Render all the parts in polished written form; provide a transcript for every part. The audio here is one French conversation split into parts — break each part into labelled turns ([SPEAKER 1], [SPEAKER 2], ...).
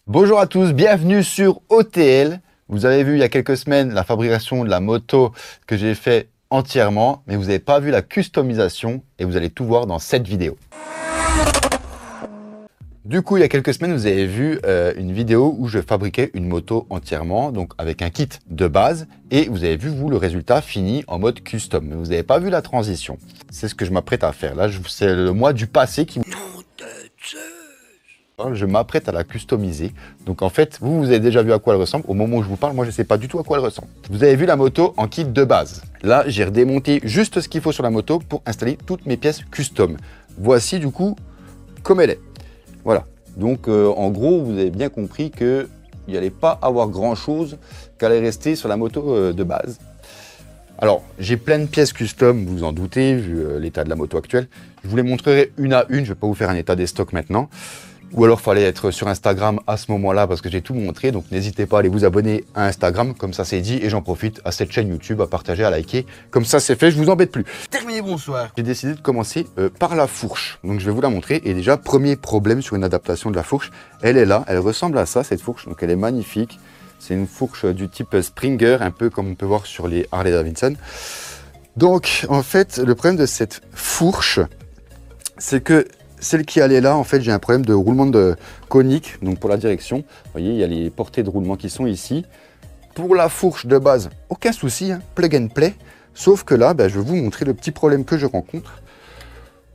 [SPEAKER 1] Bonjour à tous, bienvenue sur OTL. Vous avez vu il y a quelques semaines la fabrication de la moto que j'ai fait entièrement, mais vous n'avez pas vu la customisation et vous allez tout voir dans cette vidéo. Du coup, il y a quelques semaines, vous avez vu une vidéo où je fabriquais une moto entièrement, donc avec un kit de base, et vous avez vu, vous, le résultat fini en mode custom. Mais vous n'avez pas vu la transition. C'est ce que je m'apprête à faire. Là, c'est le mois du passé qui... Je m'apprête à la customiser. Donc en fait, vous avez déjà vu à quoi elle ressemble. Au moment où je vous parle, moi je ne sais pas du tout à quoi elle ressemble. Vous avez vu la moto en kit de base. Là, j'ai redémonté juste ce qu'il faut sur la moto pour installer toutes mes pièces custom. Voici du coup comme elle est. Voilà. Donc en gros, vous avez bien compris qu'il n'y allait pas avoir grand chose qu'allait rester sur la moto de base. Alors, j'ai plein de pièces custom, vous en doutez, vu l'état de la moto actuelle. Je vous les montrerai une à une. Je ne vais pas vous faire un état des stocks maintenant. Ou alors, il fallait être sur Instagram à ce moment-là parce que j'ai tout montré. Donc, n'hésitez pas à aller vous abonner à Instagram. Comme ça, c'est dit. Et j'en profite à cette chaîne YouTube, à partager, à liker. Comme ça, c'est fait. Je vous embête plus.
[SPEAKER 2] Terminé, bonsoir.
[SPEAKER 1] J'ai décidé de commencer par la fourche. Donc, je vais vous la montrer. Et déjà, premier problème sur une adaptation de la fourche. Elle est là. Elle ressemble à ça, cette fourche. Donc, elle est magnifique. C'est une fourche du type Springer, un peu comme on peut voir sur les Harley Davidson. Donc, en fait, le problème de cette fourche, c'est que celle qui allait là, en fait, j'ai un problème de roulement de conique, donc pour la direction. Vous voyez, il y a les portées de roulement qui sont ici. Pour la fourche de base, aucun souci, hein, plug and play. Sauf que là, je vais vous montrer le petit problème que je rencontre.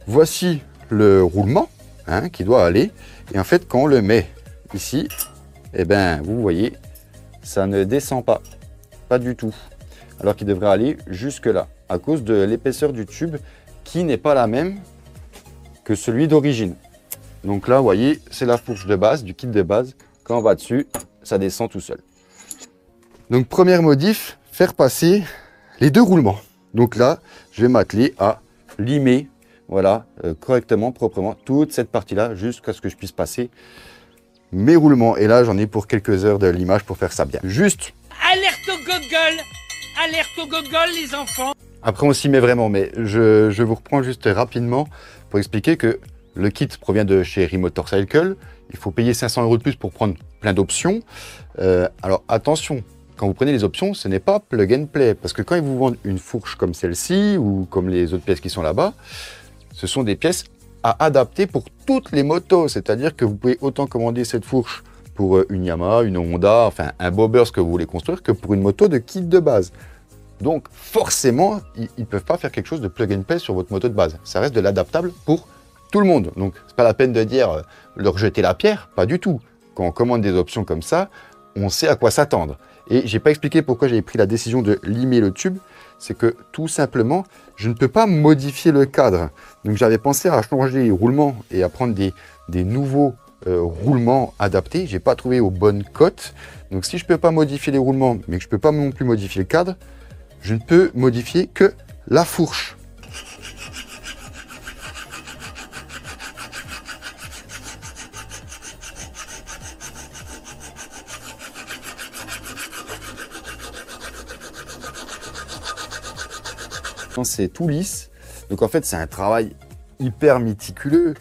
[SPEAKER 1] Voici le roulement qui doit aller. Et en fait, quand on le met ici, vous voyez, ça ne descend pas. Pas du tout. Alors qu'il devrait aller jusque là, à cause de l'épaisseur du tube qui n'est pas la même que celui d'origine. Donc là, vous voyez, c'est la fourche de base, du kit de base. Quand on va dessus, ça descend tout seul. Donc première modif, faire passer les deux roulements. Donc là, je vais m'atteler à limer, voilà, correctement, proprement, toute cette partie-là, jusqu'à ce que je puisse passer mes roulements. Et là, j'en ai pour quelques heures de limage pour faire ça bien. Juste.
[SPEAKER 2] Alerte au gogol. Alerte au gogol, les enfants.
[SPEAKER 1] Après, on s'y met vraiment, mais je vous reprends juste rapidement pour expliquer que le kit provient de chez Remotorcycle. Il faut payer 500 € de plus pour prendre plein d'options. Alors attention, quand vous prenez les options, ce n'est pas plug and play. Parce que quand ils vous vendent une fourche comme celle-ci ou comme les autres pièces qui sont là-bas, ce sont des pièces à adapter pour toutes les motos. C'est-à-dire que vous pouvez autant commander cette fourche pour une Yamaha, une Honda, enfin un bobber, ce que vous voulez construire, que pour une moto de kit de base. Donc forcément, ils ne peuvent pas faire quelque chose de plug and play sur votre moto de base. Ça reste de l'adaptable pour tout le monde. Donc c'est pas la peine de dire leur jeter la pierre, pas du tout. Quand on commande des options comme ça, on sait à quoi s'attendre. Et j'ai pas expliqué pourquoi j'avais pris la décision de limer le tube. C'est que tout simplement, je ne peux pas modifier le cadre. Donc j'avais pensé à changer les roulements et à prendre des nouveaux roulements adaptés. J'ai pas trouvé aux bonnes cotes. Donc si je peux pas modifier les roulements, mais que je peux pas non plus modifier le cadre, je ne peux modifier que la fourche. C'est tout lisse. Donc en fait, c'est un travail hyper méticuleux.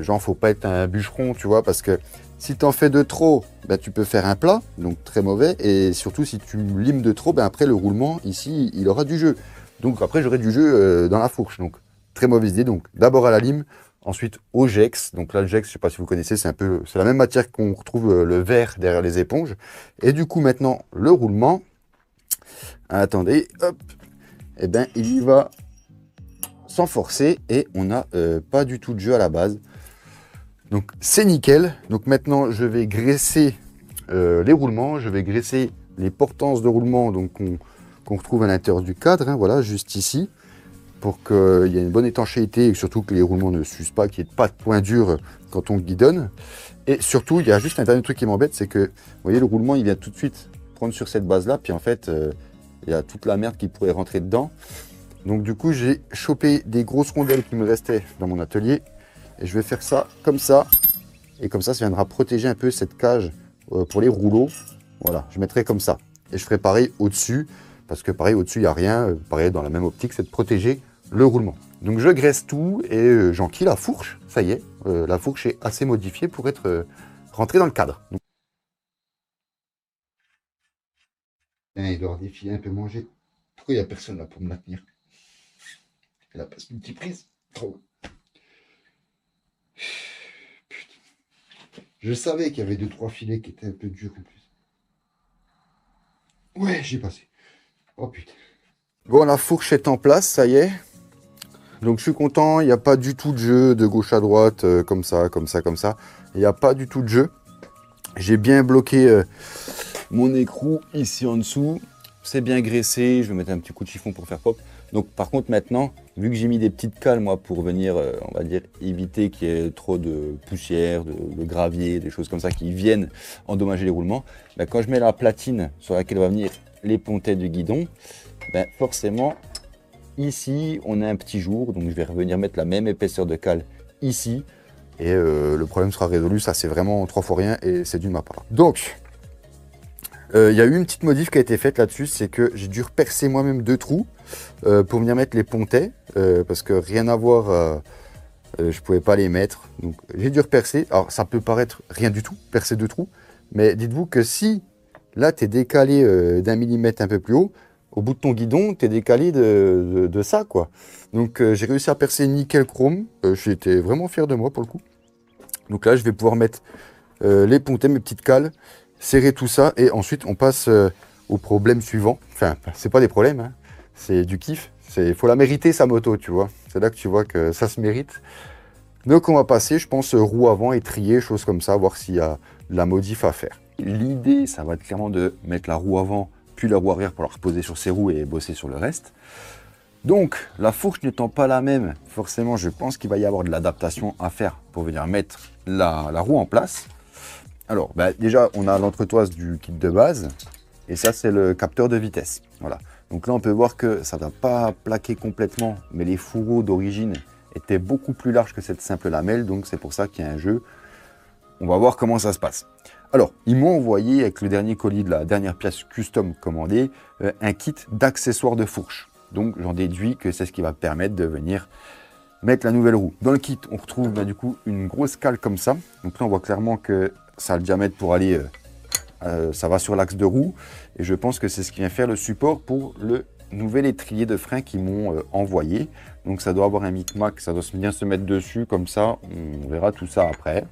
[SPEAKER 1] Genre, faut pas être un bûcheron, tu vois, parce que si tu en fais de trop, tu peux faire un plat, donc très mauvais. Et surtout, si tu limes de trop, après le roulement, ici, il aura du jeu. Donc après, j'aurai du jeu dans la fourche. Donc très mauvaise idée. Donc d'abord à la lime, ensuite au Jex. Donc là, le Jex, je sais pas si vous connaissez, c'est la même matière qu'on retrouve le verre derrière les éponges. Et du coup, maintenant, le roulement. Attendez, hop. Il y va sans forcer et on n'a pas du tout de jeu à la base. Donc c'est nickel. Donc maintenant je vais graisser les roulements, je vais graisser les portances de roulement qu'on retrouve à l'intérieur du cadre, voilà, juste ici, pour qu'il y ait une bonne étanchéité et surtout que les roulements ne s'usent pas, qu'il n'y ait pas de point dur quand on guidonne. Et surtout, il y a juste un dernier truc qui m'embête, c'est que, vous voyez, le roulement il vient tout de suite prendre sur cette base-là, puis en fait, il y a toute la merde qui pourrait rentrer dedans. Donc du coup, j'ai chopé des grosses rondelles qui me restaient dans mon atelier. Et je vais faire ça. Et comme ça viendra protéger un peu cette cage pour les rouleaux. Voilà, je mettrai comme ça. Et je ferai pareil au-dessus. Parce que pareil, au-dessus, il n'y a rien. Pareil, dans la même optique, c'est de protéger le roulement. Donc je graisse tout et j'enquille la fourche. Ça y est, la fourche est assez modifiée pour être rentrée dans le cadre. Donc, Il doit défiler un peu manger. Pourquoi il n'y a personne là pour me la tenir? Elle a pas ce multiprise. Trop. Putain. Je savais qu'il y avait 2-3 filets qui étaient un peu durs en plus. Ouais, j'ai passé. Oh putain. Bon, la fourche est en place, ça y est. Donc je suis content, il n'y a pas du tout de jeu de gauche à droite, comme ça, comme ça, comme ça. Il n'y a pas du tout de jeu. J'ai bien bloqué mon écrou ici en dessous. C'est bien graissé, je vais mettre un petit coup de chiffon pour faire propre. Donc par contre maintenant, vu que j'ai mis des petites cales moi pour venir, on va dire, éviter qu'il y ait trop de poussière, de gravier, des choses comme ça qui viennent endommager les roulements, ben, quand je mets la platine sur laquelle va venir les pontets du guidon, ben, forcément ici on a un petit jour, donc je vais revenir mettre la même épaisseur de cale ici et le problème sera résolu. Ça c'est vraiment 3 fois rien et c'est dû de ma part. Donc il y a eu une petite modif qui a été faite là-dessus, c'est que j'ai dû repercer moi-même 2 trous pour venir mettre les pontets, parce que rien à voir, je pouvais pas les mettre. Donc j'ai dû repercer. Alors ça peut paraître rien du tout, percer 2 trous, mais dites-vous que si là tu es décalé d'1 millimètre un peu plus haut, au bout de ton guidon, tu es décalé de ça, quoi. Donc j'ai réussi à percer nickel chrome. J'étais vraiment fier de moi pour le coup. Donc là, je vais pouvoir mettre les pontets, mes petites cales, serrer tout ça et ensuite on passe au problème suivant. Enfin, c'est pas des problèmes, hein. C'est du kiff. Il faut la mériter sa moto, tu vois. C'est là que tu vois que ça se mérite. Donc on va passer, je pense, roue avant, étrier, choses comme ça, voir s'il y a de la modif à faire. L'idée, ça va être clairement de mettre la roue avant, puis la roue arrière pour la reposer sur ses roues et bosser sur le reste. Donc, la fourche n'étant pas la même, forcément, je pense qu'il va y avoir de l'adaptation à faire pour venir mettre la roue en place. Alors, bah, déjà, on a l'entretoise du kit de base, et ça, c'est le capteur de vitesse. Voilà. Donc là, on peut voir que ça ne va pas plaquer complètement, mais les fourreaux d'origine étaient beaucoup plus larges que cette simple lamelle, donc c'est pour ça qu'il y a un jeu. On va voir comment ça se passe. Alors, ils m'ont envoyé, avec le dernier colis de la dernière pièce custom commandée, un kit d'accessoires de fourche. Donc, j'en déduis que c'est ce qui va permettre de venir mettre la nouvelle roue. Dans le kit, on retrouve du coup une grosse cale comme ça. Donc là, on voit clairement que ça a le diamètre pour aller, ça va sur l'axe de roue. Et je pense que c'est ce qui vient faire le support pour le nouvel étrier de frein qu'ils m'ont envoyé. Donc ça doit avoir un micmac, ça doit bien se mettre dessus. Comme ça, on verra tout ça après.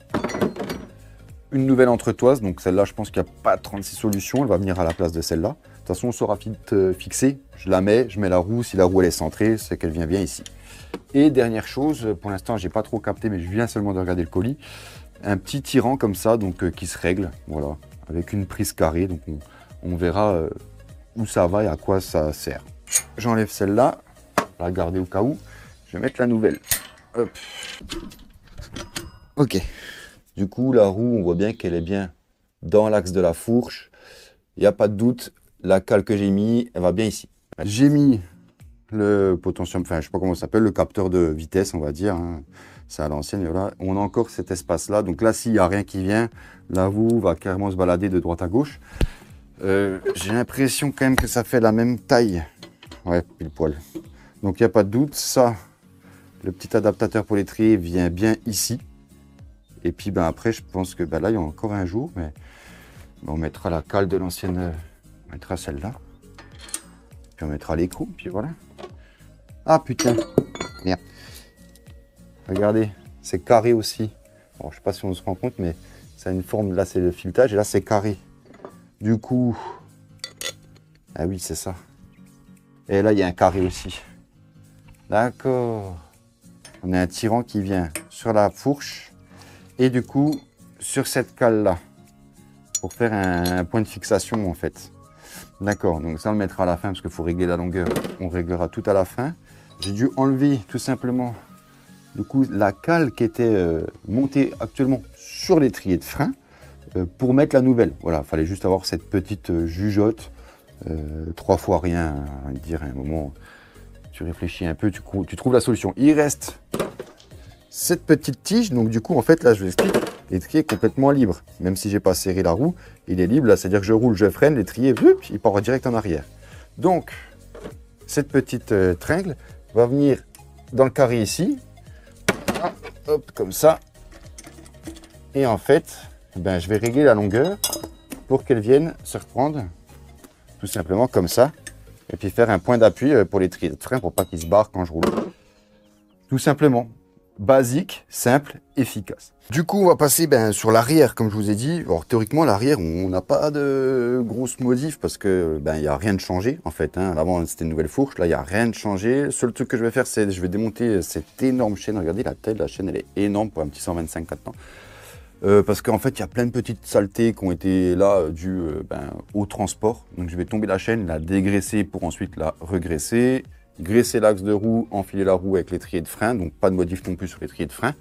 [SPEAKER 1] Une nouvelle entretoise. Donc celle-là, je pense qu'il n'y a pas 36 solutions. Elle va venir à la place de celle-là. De toute façon, on saura vite fixer. Je la mets, je mets la roue. Si la roue elle est centrée, c'est qu'elle vient bien ici. Et dernière chose, pour l'instant, j'ai pas trop capté, mais je viens seulement de regarder le colis. Un petit tirant comme ça, donc qui se règle, voilà, avec une prise carrée. Donc on verra où ça va et à quoi ça sert. J'enlève celle-là, la garder au cas où. Je vais mettre la nouvelle. Hop. Ok. Du coup, la roue, on voit bien qu'elle est bien dans l'axe de la fourche. Il n'y a pas de doute, la cale que j'ai mis, elle va bien ici. J'ai mis le potentiel, enfin je sais pas comment ça s'appelle, le capteur de vitesse, on va dire, hein. C'est à l'ancienne, voilà. On a encore cet espace-là. Donc là, s'il n'y a rien qui vient, la roue va carrément se balader de droite à gauche. J'ai l'impression quand même que ça fait la même taille. Ouais, pile poil. Donc il n'y a pas de doute, ça, le petit adaptateur pour l'étrier vient bien ici. Et puis ben, après, je pense que ben, là, il y a encore un jour, mais ben, on mettra la cale de l'ancienne, on mettra celle-là. Puis on mettra l'écrou, puis voilà. Ah putain, merde. Regardez, c'est carré aussi. Bon, je sais pas si on se rend compte, mais ça a une forme, là c'est le filetage, et là c'est carré. Du coup, ah oui, c'est ça. Et là, il y a un carré aussi. D'accord. On a un tirant qui vient sur la fourche, et du coup, sur cette cale-là, pour faire un point de fixation, en fait. D'accord, donc ça on le mettra à la fin, parce qu'il faut régler la longueur. On réglera tout à la fin. J'ai dû enlever, tout simplement, du coup, la cale qui était montée actuellement sur l'étrier de frein pour mettre la nouvelle. Voilà, il fallait juste avoir cette petite jugeote, 3 fois rien, à dire à un moment, tu réfléchis un peu, tu trouves la solution. Il reste cette petite tige, donc du coup, en fait, là, je vous explique, l'étrier est complètement libre. Même si j'ai pas serré la roue, il est libre, là, c'est-à-dire que je roule, je freine, l'étrier, il part direct en arrière. Donc, cette petite tringle va venir dans le carré ici, hop, comme ça. Et en fait, ben, je vais régler la longueur pour qu'elle vienne se reprendre tout tout simplement comme ça. Et puis faire un point d'appui pour l'étrier de frein pour pas qu'il se barre quand je roule. Tout simplement. Basique, simple, efficace. Du coup, on va passer sur l'arrière, comme je vous ai dit. Alors, théoriquement, l'arrière, on n'a pas de grosses modifs parce que il n'y a rien de changé en fait. Hein. Avant, c'était une nouvelle fourche. Là, il n'y a rien de changé. Le seul truc que je vais faire, c'est je vais démonter cette énorme chaîne. Regardez la taille de la chaîne, elle est énorme pour un petit 125 maintenant. Parce qu'en fait, il y a plein de petites saletés qui ont été là dues au transport. Donc, je vais tomber la chaîne, la dégraisser pour ensuite la regraisser. Graisser l'axe de roue, enfiler la roue avec l'étrier de frein, donc pas de modif non plus sur l'étrier de frein.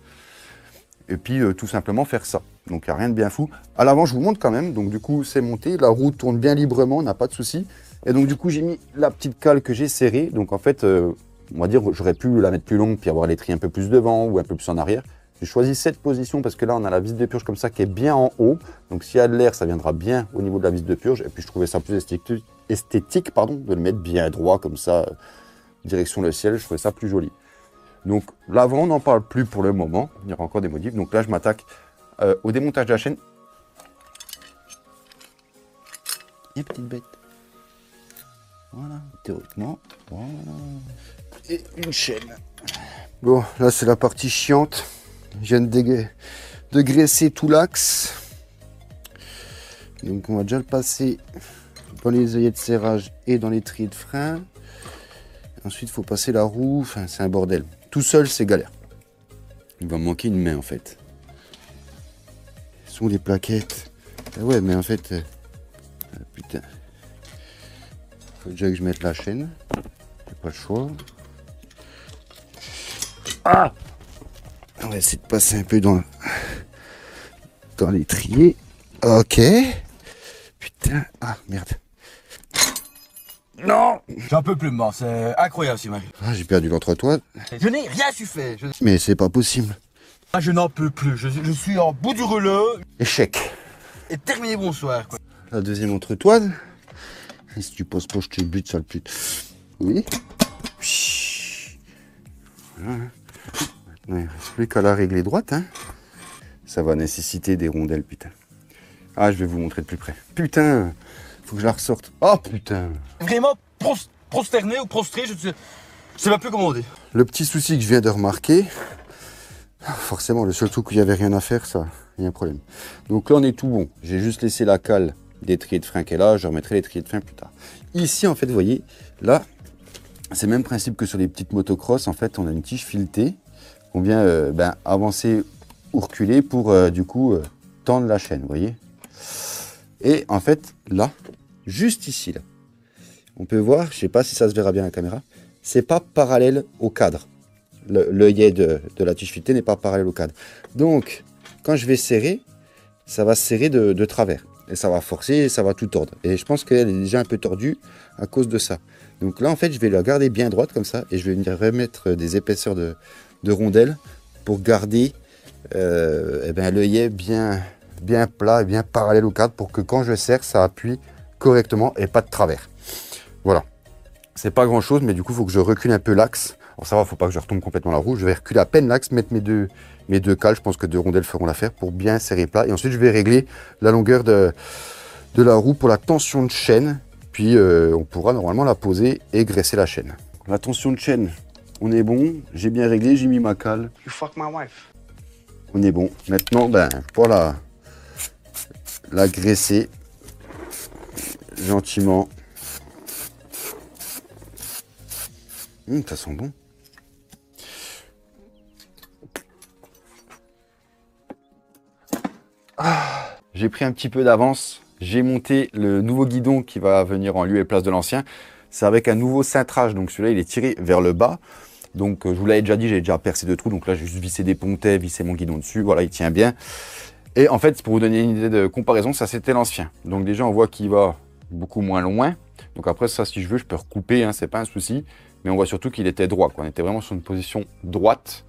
[SPEAKER 1] Et puis tout simplement faire ça. Donc il n'y a rien de bien fou. À l'avant, je vous montre quand même, donc du coup c'est monté, la roue tourne bien librement, on n'a pas de souci. Et donc du coup j'ai mis la petite cale que j'ai serrée, donc en fait, on va dire j'aurais pu la mettre plus longue, puis avoir l'étrier un peu plus devant ou un peu plus en arrière. J'ai choisi cette position parce que là on a la vis de purge comme ça qui est bien en haut. Donc s'il y a de l'air, ça viendra bien au niveau de la vis de purge. Et puis je trouvais ça plus esthétique de le mettre bien droit comme ça. Direction le ciel, je trouvais ça plus joli. Donc l'avant, on n'en parle plus pour le moment. Il y aura encore des modifs. Donc là, je m'attaque au démontage de la chaîne. Et petite bête. Voilà, théoriquement. Voilà. Et une chaîne. Bon, là, c'est la partie chiante. Je viens de graisser tout l'axe. Donc on va déjà le passer dans les œillets de serrage et dans l'étrier de frein. Ensuite, il faut passer la roue. Enfin, c'est un bordel. Tout seul, c'est galère. Il va me manquer une main, en fait. Ce sont les plaquettes. Ah ouais, mais en fait... putain. Faut déjà que je mette la chaîne. J'ai pas le choix. Ah! On va essayer de passer un peu dans l'étrier. Ok. Putain. Ah, merde. Non!
[SPEAKER 3] J'en peux plus, mort, c'est incroyable, Simon.
[SPEAKER 1] Ah, j'ai perdu l'entretoise.
[SPEAKER 3] Je n'ai rien su faire.
[SPEAKER 1] Mais c'est pas possible.
[SPEAKER 3] Ah, je n'en peux plus. Je suis en bout du rouleau.
[SPEAKER 1] Échec.
[SPEAKER 3] Et terminé, bonsoir, quoi.
[SPEAKER 1] La deuxième entretoise. Et si tu poses pas, je te bute, sale pute. Oui. Voilà. Maintenant, il ne reste plus qu'à la régler droite. Hein. Ça va nécessiter des rondelles, putain. Ah, je vais vous montrer de plus près. Putain! Faut que je la ressorte. Oh putain!
[SPEAKER 3] Vraiment prosterné ou prostré, je sais pas plus comment on dit.
[SPEAKER 1] Le petit souci que je viens de remarquer, forcément, le seul truc où il n'y avait rien à faire, ça, il y a un problème. Donc là, on est tout bon. J'ai juste laissé la cale d'étrier de frein qui est là. Je remettrai l'étrier de frein plus tard. Ici, en fait, vous voyez, là, c'est le même principe que sur les petites motocross. En fait, on a une tige filetée. On vient avancer ou reculer pour, du coup, tendre la chaîne, vous voyez. Et en fait, là, juste ici, là, on peut voir, je ne sais pas si ça se verra bien à la caméra, c'est pas parallèle au cadre. L'œillet de la tige filetée n'est pas parallèle au cadre. Donc, quand je vais serrer, ça va se serrer de travers. Et ça va forcer et ça va tout tordre. Et je pense qu'elle est déjà un peu tordue à cause de ça. Donc là, en fait, je vais la garder bien droite comme ça et je vais venir remettre des épaisseurs de rondelles pour garder l'œillet bien plat et bien parallèle au cadre pour que quand je serre, ça appuie correctement et pas de travers. Voilà. C'est pas grand chose, mais du coup, il faut que je recule un peu l'axe. Alors ça va, faut pas que je retombe complètement la roue. Je vais reculer à peine l'axe, mettre mes deux cales. Je pense que 2 rondelles feront l'affaire pour bien serrer plat. Et ensuite, je vais régler la longueur de la roue pour la tension de chaîne. Puis, on pourra normalement la poser et graisser la chaîne. La tension de chaîne, on est bon. J'ai bien réglé, j'ai mis ma cale.
[SPEAKER 3] You fuck my wife.
[SPEAKER 1] On est bon. Maintenant, pour la graisser gentiment. Ça sent bon. J'ai pris un petit peu d'avance. J'ai monté le nouveau guidon qui va venir en lieu et place de l'ancien. C'est avec un nouveau cintrage. Donc celui-là, il est tiré vers le bas. Donc je vous l'avais déjà dit, j'ai déjà percé 2 trous. Donc là, j'ai juste vissé des pontets, vissé mon guidon dessus. Voilà, il tient bien. Et en fait, pour vous donner une idée de comparaison, ça c'était l'ancien. Donc déjà, on voit qu'il va beaucoup moins loin. Donc après, ça, si je veux, je peux recouper, hein, c'est pas un souci. Mais on voit surtout qu'il était droit, quoi. On était vraiment sur une position droite.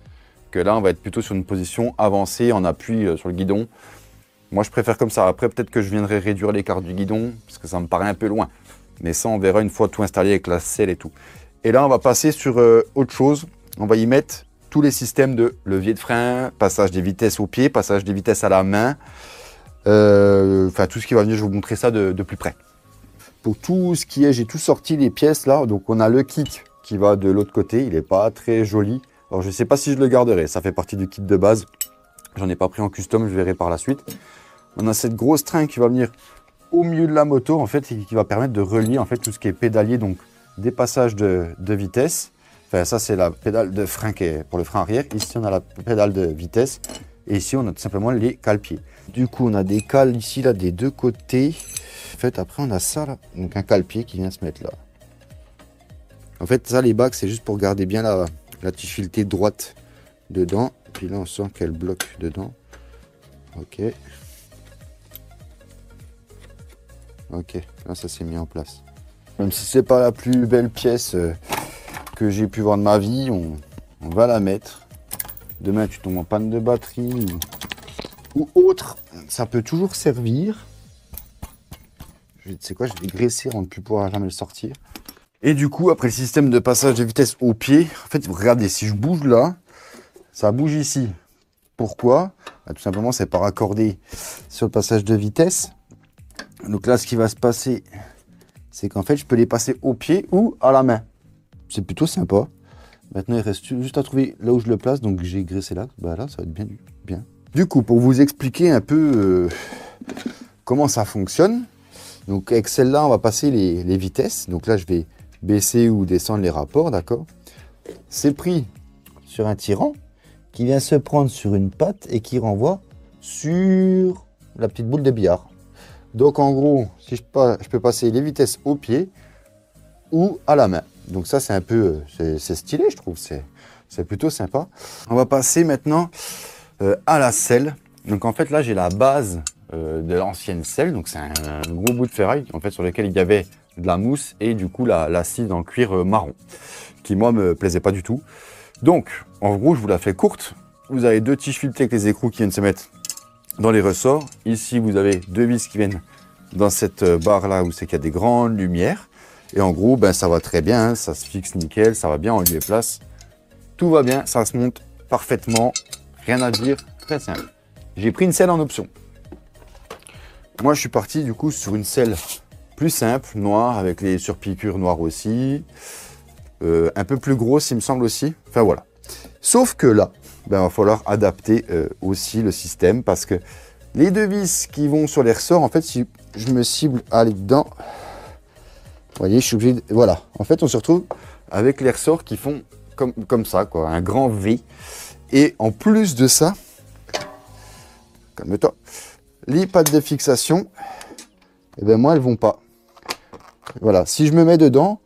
[SPEAKER 1] Que là, on va être plutôt sur une position avancée, en appui sur le guidon. Moi, je préfère comme ça. Après, peut-être que je viendrai réduire l'écart du guidon, parce que ça me paraît un peu loin. Mais ça, on verra une fois tout installé avec la selle et tout. Et là, on va passer sur autre chose. On va y mettre tous les systèmes de levier de frein, passage des vitesses au pied, passage des vitesses à la main. Enfin, tout ce qui va venir, je vais vous montrer ça de plus près. pour tout ce qui est, j'ai tout sorti les pièces là. Donc on a le kick qui va de l'autre côté, il n'est pas très joli. Alors je ne sais pas si je le garderai, ça fait partie du kit de base. J'en ai pas pris en custom, je verrai par la suite. On a cette grosse tringle qui va venir au milieu de la moto en fait et qui va permettre de relier en fait tout ce qui est pédalier, donc des passages de vitesse. Enfin ça c'est la pédale de frein qui est pour le frein arrière. Ici on a la pédale de vitesse et ici on a tout simplement les cale-pieds. Du coup on a des cales ici là des deux côtés. En fait après on a ça là, donc un cale-pied qui vient se mettre là. En fait ça les bacs c'est juste pour garder bien la tige filetée droite dedans. Puis là on sent qu'elle bloque dedans. Ok. Ok, là ça s'est mis en place. Même si c'est pas la plus belle pièce que j'ai pu voir de ma vie, on va la mettre. Demain tu tombes en panne de batterie ou autre, ça peut toujours servir. Tu sais quoi, je vais graisser avant de plus pouvoir jamais le sortir. Et du coup, après le système de passage de vitesse au pied, en fait, regardez, si je bouge là, ça bouge ici. Pourquoi? Tout simplement, c'est pas raccordé sur le passage de vitesse. Donc là, ce qui va se passer, c'est qu'en fait, je peux les passer au pied ou à la main. C'est plutôt sympa. Maintenant, il reste juste à trouver là où je le place. Donc, j'ai graissé là. Bah là, ça va être bien. Bien. Du coup, pour vous expliquer un peu comment ça fonctionne. Donc, avec celle-là, on va passer les vitesses. Donc là, je vais baisser ou descendre les rapports, d'accord? C'est pris sur un tirant qui vient se prendre sur une patte et qui renvoie sur la petite boule de billard. Donc en gros, si je peux passer les vitesses au pied ou à la main. Donc ça, c'est un peu, c'est stylé, je trouve. C'est plutôt sympa. On va passer maintenant à la selle. Donc en fait, là, j'ai la base de l'ancienne selle. Donc c'est un gros bout de ferraille en fait sur lequel il y avait de la mousse et du coup la scie en cuir marron, qui moi me plaisait pas du tout. Donc en gros, je vous la fais courte. Vous avez deux tiges filetées avec les écrous qui viennent se mettre dans les ressorts. Ici, vous avez deux vis qui viennent dans cette barre là où c'est qu'il y a des grandes lumières. Et en gros, ben, ça va très bien, hein, ça se fixe nickel, ça va bien en lieu et place. Tout va bien, ça se monte parfaitement, rien à dire, très simple. J'ai pris une selle en option. Moi, je suis parti du coup sur une selle plus simple, noire, avec les surpiqûres noires aussi. Un peu plus grosse, il me semble aussi. Enfin voilà. Sauf que là, ben, il va falloir adapter aussi le système parce que les deux vis qui vont sur les ressorts, en fait, si je me cible à aller dedans, vous voyez, je suis obligé de... Voilà. En fait, on se retrouve avec les ressorts qui font comme ça, quoi, un grand V. Et en plus de ça, calme-toi, les pattes de fixation, eh ben moi, elles vont pas. Voilà. Si je me mets dedans,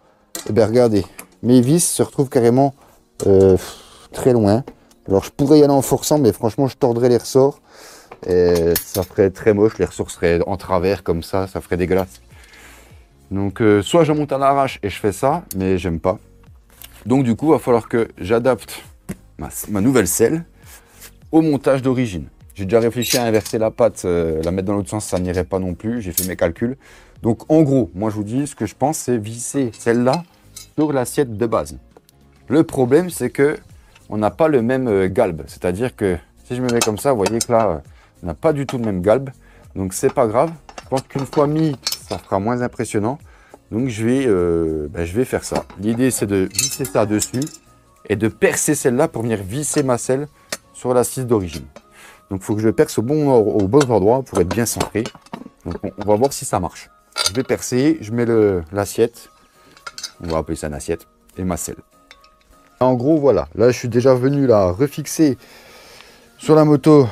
[SPEAKER 1] eh ben regardez, mes vis se retrouvent carrément très loin. Alors, je pourrais y aller en forçant, mais franchement, je tordrais les ressorts. Et ça ferait très moche, les ressorts seraient en travers comme ça ferait dégueulasse. Donc soit je monte à l'arrache et je fais ça, mais j'aime pas. Donc du coup, il va falloir que j'adapte ma nouvelle selle au montage d'origine. J'ai déjà réfléchi à inverser la patte, la mettre dans l'autre sens, ça n'irait pas non plus, j'ai fait mes calculs. Donc en gros, moi je vous dis, ce que je pense, c'est visser celle-là sur l'assiette de base. Le problème, c'est que on n'a pas le même galbe, c'est-à-dire que si je me mets comme ça, vous voyez que là, on n'a pas du tout le même galbe, donc c'est pas grave. Je pense qu'une fois mis, ça fera moins impressionnant. Donc je vais faire ça. L'idée c'est de visser ça dessus et de percer celle-là pour venir visser ma selle sur l'assise d'origine. Donc il faut que je perce au bon endroit pour être bien centré. Donc on va voir si ça marche. Je vais percer, je mets l'assiette, on va appeler ça une assiette, et ma selle. En gros voilà, là je suis déjà venu la refixer sur la moto.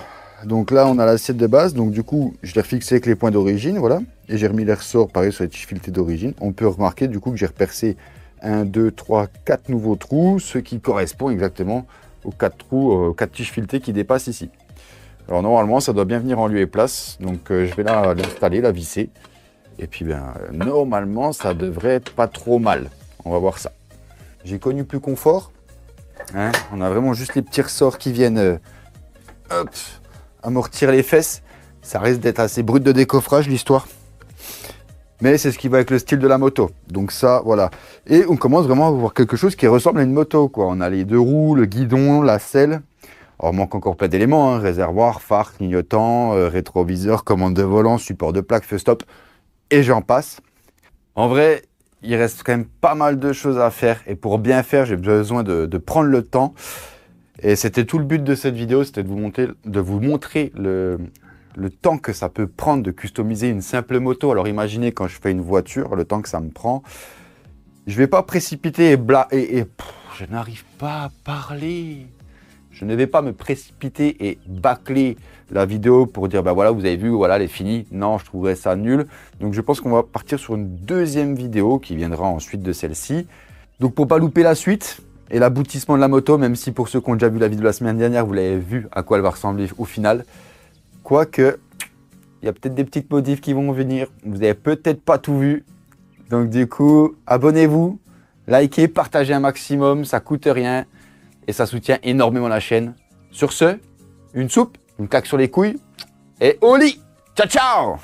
[SPEAKER 1] Donc là, on a l'assiette de base. Donc du coup, je l'ai refixé avec les points d'origine, voilà. Et j'ai remis les ressorts, pareil, sur les tiges filetées d'origine. On peut remarquer du coup que j'ai repercé 1, 2, 3, 4 nouveaux trous, ce qui correspond exactement aux 4 trous, aux 4 tiges filetées qui dépassent ici. Alors normalement, ça doit bien venir en lieu et place. Donc je vais l'installer, la visser. Et puis ben, normalement, ça devrait être pas trop mal. On va voir ça. J'ai connu plus confort. Hein, on a vraiment juste les petits ressorts qui viennent... hop, amortir les fesses, ça risque d'être assez brut de décoffrage l'histoire. Mais c'est ce qui va avec le style de la moto. Donc ça, voilà. Et on commence vraiment à voir quelque chose qui ressemble à une moto, quoi. On a les deux roues, le guidon, la selle. Alors, il manque encore plein d'éléments, hein. Réservoir, phare, clignotant, rétroviseur, commande de volant, support de plaque, feu stop, et j'en passe. En vrai, il reste quand même pas mal de choses à faire. Et pour bien faire, j'ai besoin de prendre le temps. Et c'était tout le but de cette vidéo, c'était de vous montrer le temps que ça peut prendre de customiser une simple moto. Alors imaginez quand je fais une voiture, le temps que ça me prend. Je vais pas précipiter je n'arrive pas à parler. Je ne vais pas me précipiter et bâcler la vidéo pour dire, bah voilà, vous avez vu, voilà, elle est finie. Non, je trouverais ça nul. Donc je pense qu'on va partir sur une deuxième vidéo qui viendra ensuite de celle-ci. Donc pour pas louper la suite et l'aboutissement de la moto, même si pour ceux qui ont déjà vu la vidéo de la semaine dernière, vous l'avez vu à quoi elle va ressembler au final. Quoique, il y a peut-être des petites modifs qui vont venir. Vous n'avez peut-être pas tout vu. Donc du coup, abonnez-vous, likez, partagez un maximum, ça coûte rien. Et ça soutient énormément la chaîne. Sur ce, une soupe, une claque sur les couilles et au lit. Ciao, ciao!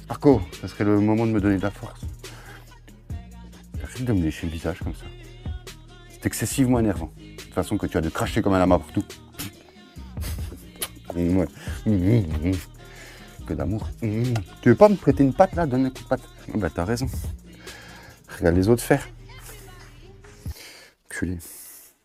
[SPEAKER 1] Marco, ça serait le moment de me donner de la force. Arrête de me lécher le visage comme ça. C'est excessivement énervant. De toute façon que tu as de cracher comme un lama partout. Ouais. Que d'amour. Tu veux pas me prêter une patte là? Donne un coup de patte. Oh, bah t'as raison. Regarde les autres faire. Culé.